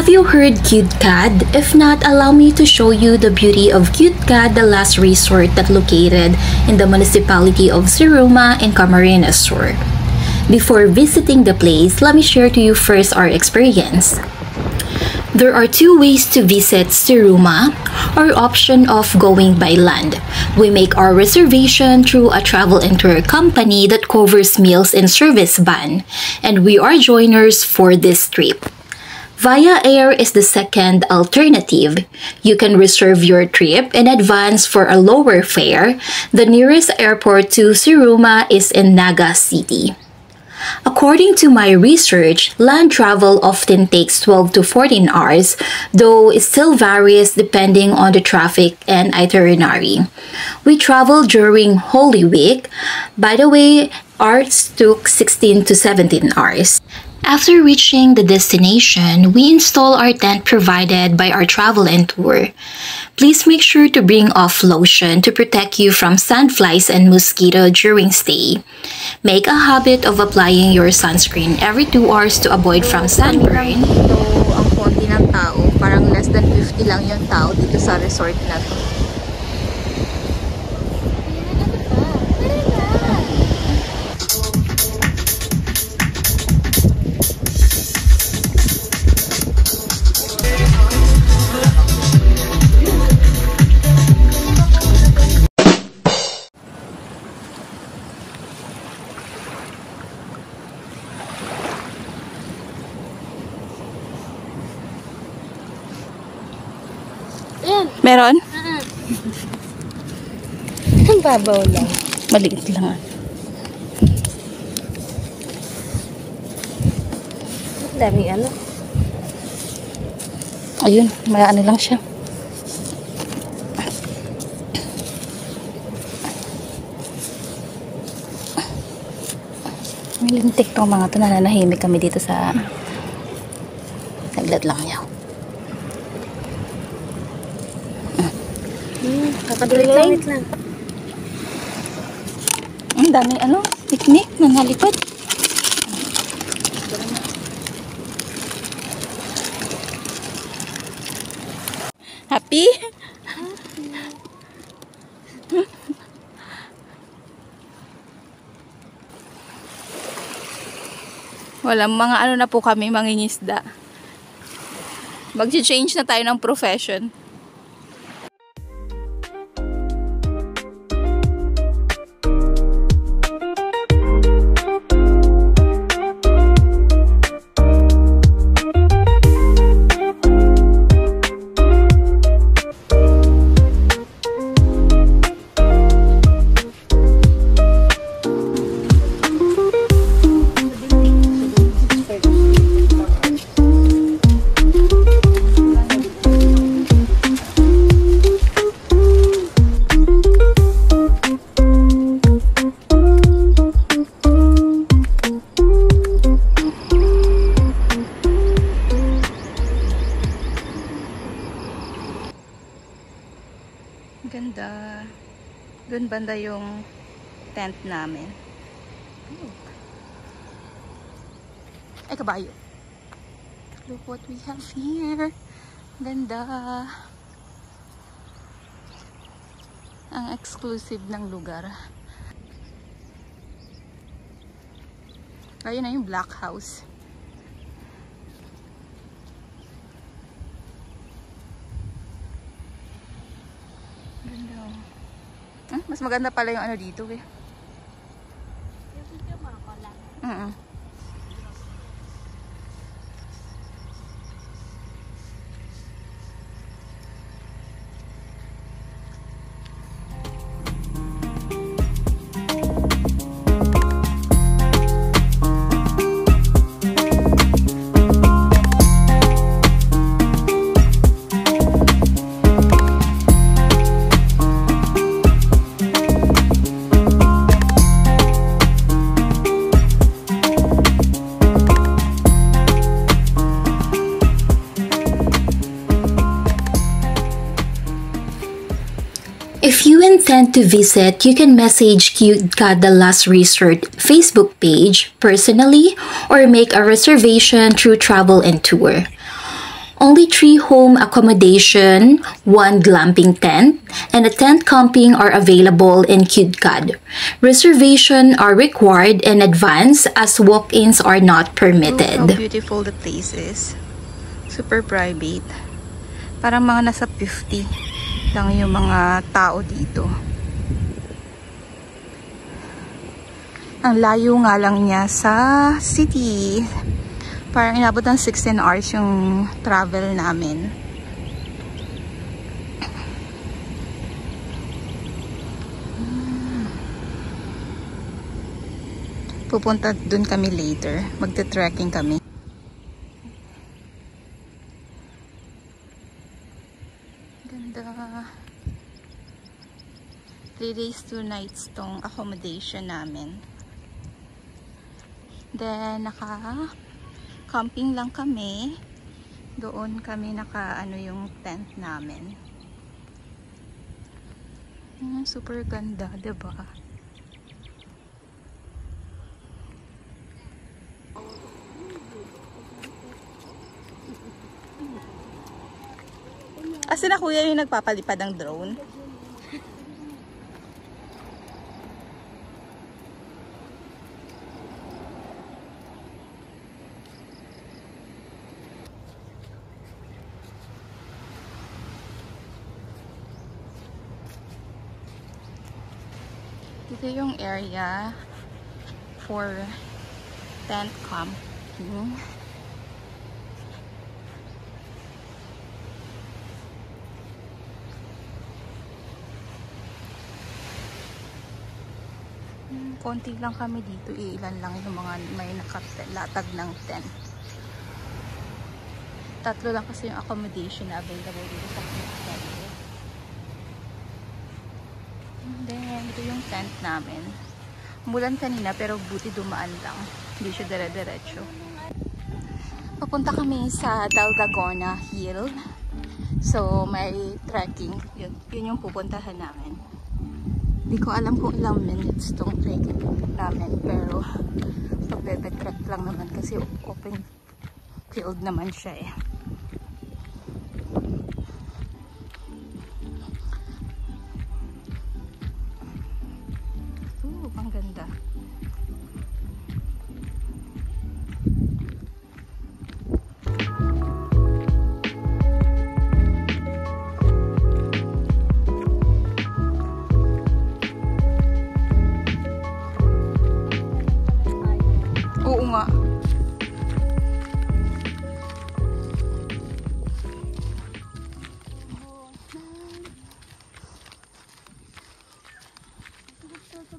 Have you heard Cudcad? If not, allow me to show you the beauty of Cudcad, the last resort that located in the municipality of Siroma in Camarines Sur. Before visiting the place, let me share to you first our experience. There are two ways to visit Siroma, or option of going by land. We make our reservation through a travel and tour company that covers meals and service van, and we are joiners for this trip. Via air is the second alternative. You can reserve your trip in advance for a lower fare. The nearest airport to Siroma is in Naga City. According to my research, land travel often takes 12 to 14 hours, though it still varies depending on the traffic and itinerary. We traveled during Holy Week. By the way, ours took 16 to 17 hours. After reaching the destination, we install our tent provided by our travel and tour. Please make sure to bring off lotion to protect you from sandflies and mosquito during stay. Make a habit of applying your sunscreen every 2 hours to avoid from sunburn. Dito, ang konti ng tao, parang less than 50 lang yung tao dito sa resort na to. Meron? Ang babaw lang. Maliit lang. Daming ano. Ayun, may ano lang siya. May lintik tong mga to, nananahimik kami dito sa naglat lang niya. Wait lang. Ang dami ano, picnic na nalipad. Happy? Walang mga ano na po kami, mangingisda. Mag-change na tayo ng profession. Ganda. Doon banda yung tent namin. Ay, kabayo. Look what we have here. Ganda. Ang exclusive ng lugar. Ayun na yung Black House. Mas maganda pala yung ano dito eh. If you intend to visit, you can message KudeCat The Last Resort Facebook page personally or make a reservation through Travel and Tour. Only 3 home accommodation, 1 glamping tent, and a tent camping are available in KudeCat. Reservation are required in advance as walk-ins are not permitted. Look how beautiful the place is. Super private. Parang mga nasa 50 lang yung mga tao dito. Ang layo nga lang niya sa city. Parang inabot ng 16 hours yung travel namin. Pupunta dun kami later. Magte-trekking kami. Ganda. 3 days, 2 nights tong accommodation namin. Then, camping lang kami. Doon kami yung tent namin. Super ganda, diba? Asa na kuya yung nagpapalipad ng drone? Ito yung area for tent camping. Konti lang kami dito, ilan lang yung mga may nakalatag ng tent. 3 lang kasi yung accommodation na available dito sa tent. Then, ito yung tent namin. Umulan kanina pero buti dumaan lang. Hindi siya dire-diretso. Papunta kami sa Dalgagona Hill. So, may trekking. Yun yung pupuntahan namin. Hindi ko alam kung ilang minutes tong trekking namin. Pero, pagbe-trek lang naman kasi open field naman siya eh. Ang ganda. Oo nga.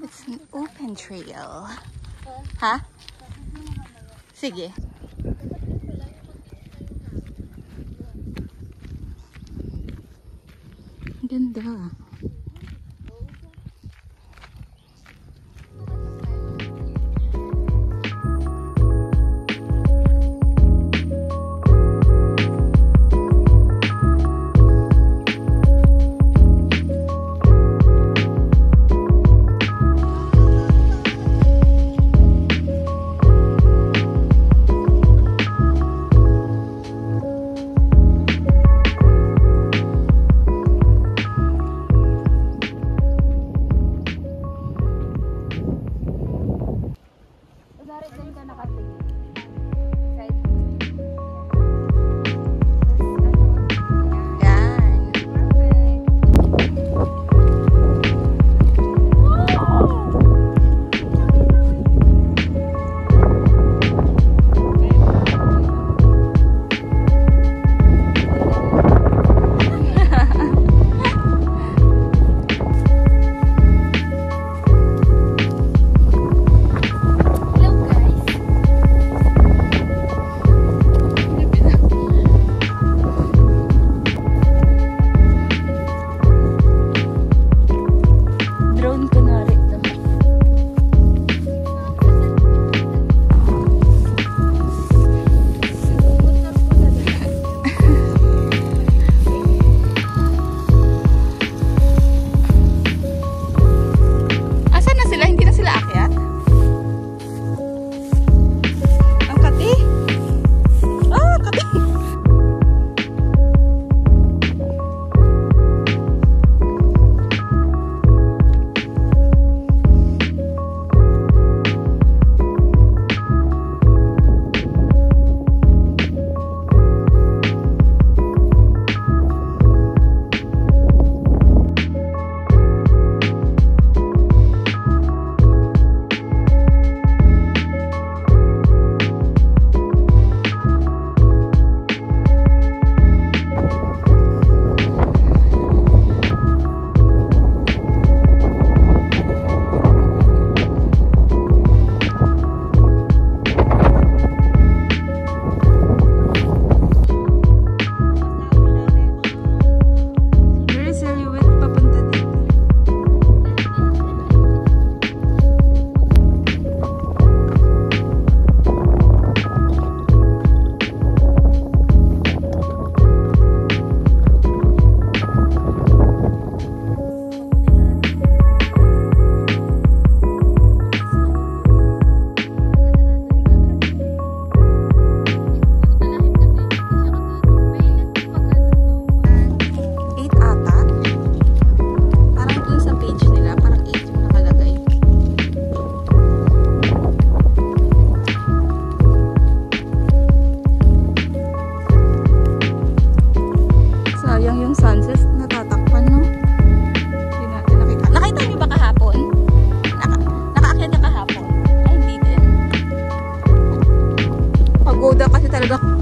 It's an open trail. Ha? Sige. Ganda. talaga.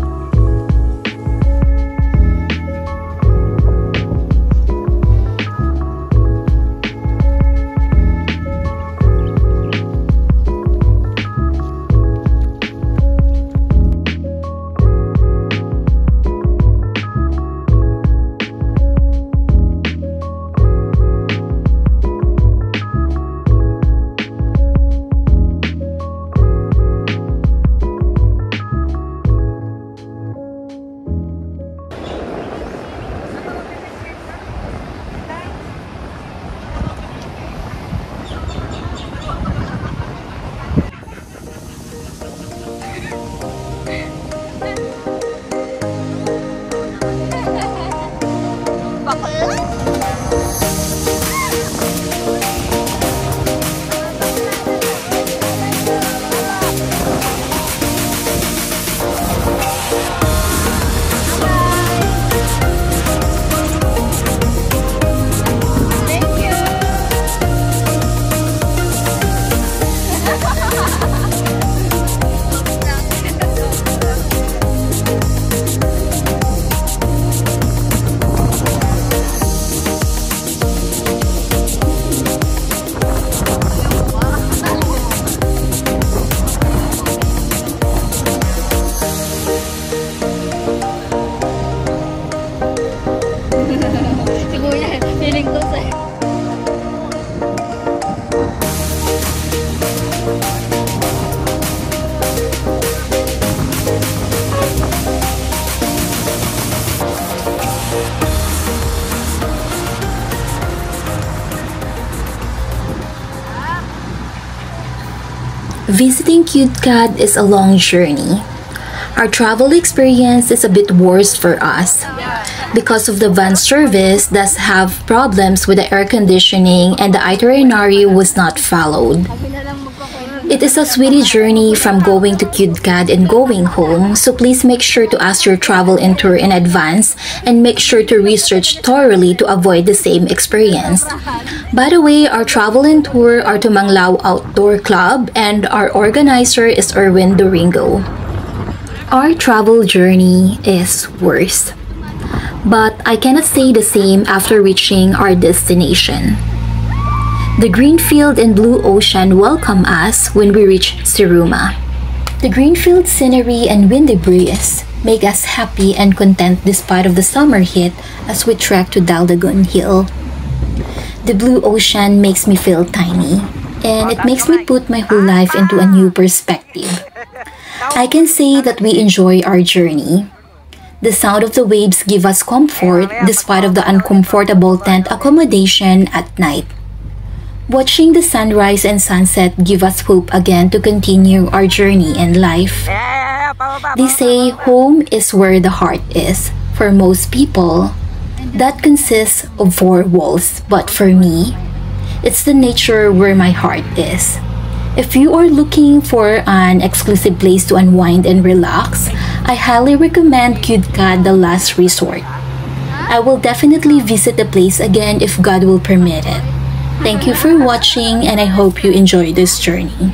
Visiting Cudcad is a long journey. Our travel experience is a bit worse for us because of the van service that have problems with the air conditioning and the itinerary was not followed. It is a sweetie journey from going to Cudcad and going home, so please make sure to ask your travel and tour in advance and make sure to research thoroughly to avoid the same experience. By the way, our travel and tour are to Manglao Outdoor Club and our organizer is Erwin Doringo. Our travel journey is worse, but I cannot say the same after reaching our destination. The green field and blue ocean welcome us when we reach Siruma. The green field scenery and windy breeze make us happy and content despite of the summer heat as we trek to Daldagon Hill. The blue ocean makes me feel tiny, and it makes me put my whole life into a new perspective. I can say that we enjoy our journey. The sound of the waves give us comfort despite of the uncomfortable tent accommodation at night. Watching the sunrise and sunset give us hope again to continue our journey in life. They say home is where the heart is. For most people, that consists of 4 walls, but for me, it's the nature where my heart is. If you are looking for an exclusive place to unwind and relax, I highly recommend Cudcad The Last Resort. I will definitely visit the place again if God will permit it. Thank you for watching and I hope you enjoy this journey.